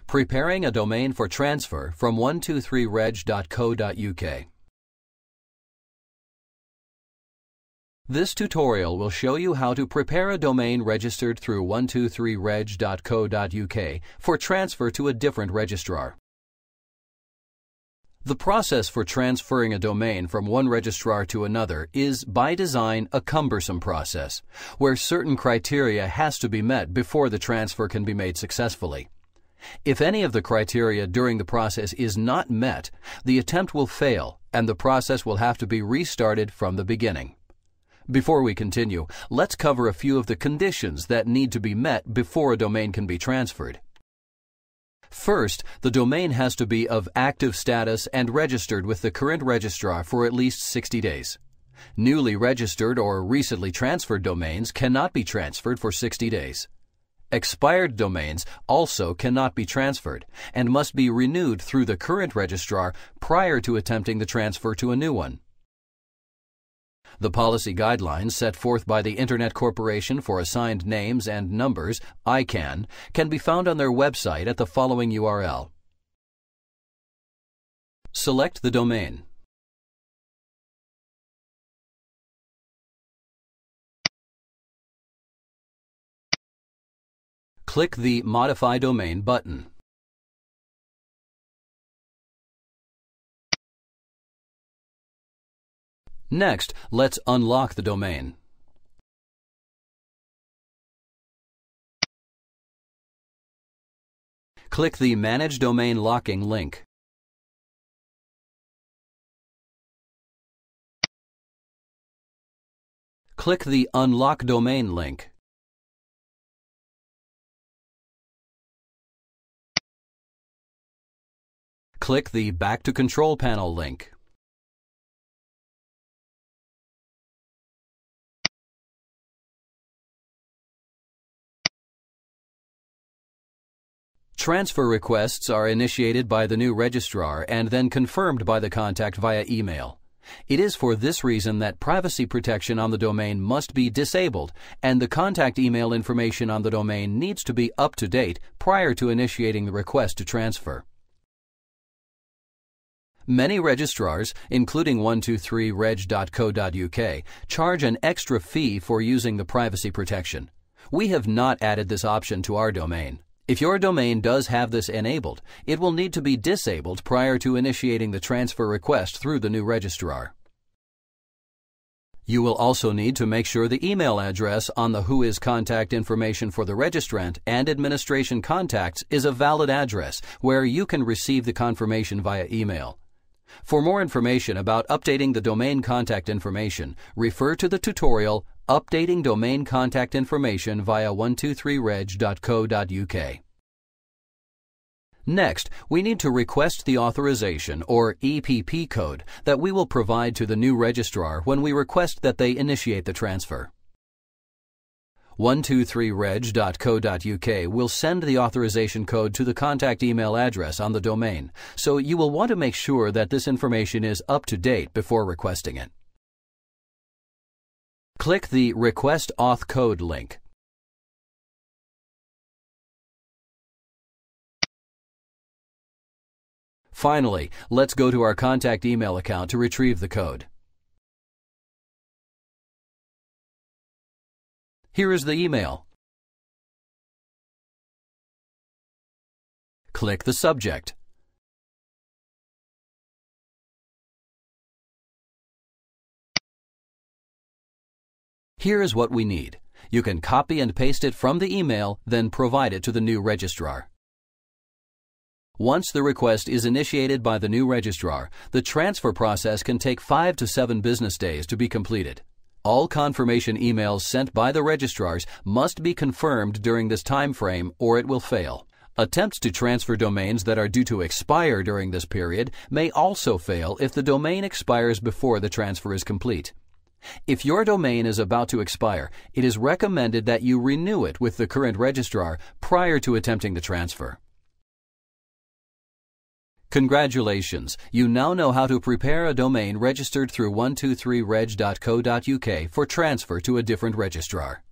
Preparing a domain for transfer from 123reg.co.uk. This tutorial will show you how to prepare a domain registered through 123reg.co.uk for transfer to a different registrar. The process for transferring a domain from one registrar to another is, by design, a cumbersome process, where certain criteria has to be met before the transfer can be made successfully. If any of the criteria during the process is not met, the attempt will fail and the process will have to be restarted from the beginning. Before we continue, let's cover a few of the conditions that need to be met before a domain can be transferred. First, the domain has to be of active status and registered with the current registrar for at least 60 days. Newly registered or recently transferred domains cannot be transferred for 60 days. Expired domains also cannot be transferred and must be renewed through the current registrar prior to attempting the transfer to a new one. The policy guidelines set forth by the Internet Corporation for Assigned Names and Numbers, ICANN, can be found on their website at the following URL. Select the domain. Click the Modify Domain button. Next, let's unlock the domain. Click the Manage Domain Locking link. Click the Unlock Domain link. Click the Back to Control Panel link. Transfer requests are initiated by the new registrar and then confirmed by the contact via email. It is for this reason that privacy protection on the domain must be disabled and the contact email information on the domain needs to be up to date prior to initiating the request to transfer. Many registrars, including 123reg.co.uk, charge an extra fee for using the privacy protection. We have not added this option to our domain. If your domain does have this enabled, it will need to be disabled prior to initiating the transfer request through the new registrar. You will also need to make sure the email address on the Whois contact information for the registrant and administration contacts is a valid address where you can receive the confirmation via email. For more information about updating the domain contact information, refer to the tutorial Updating Domain Contact Information via 123reg.co.uk. Next, we need to request the authorization or EPP code that we will provide to the new registrar when we request that they initiate the transfer. 123reg.co.uk will send the authorization code to the contact email address on the domain, so you will want to make sure that this information is up to date before requesting it. Click the Request Auth Code link. Finally, let's go to our contact email account to retrieve the code. Here is the email. Click the subject. Here is what we need. You can copy and paste it from the email, then provide it to the new registrar. Once the request is initiated by the new registrar, the transfer process can take 5 to 7 business days to be completed. All confirmation emails sent by the registrars must be confirmed during this time frame or it will fail. Attempts to transfer domains that are due to expire during this period may also fail if the domain expires before the transfer is complete. If your domain is about to expire, it is recommended that you renew it with the current registrar prior to attempting the transfer. Congratulations! You now know how to prepare a domain registered through 123reg.co.uk for transfer to a different registrar.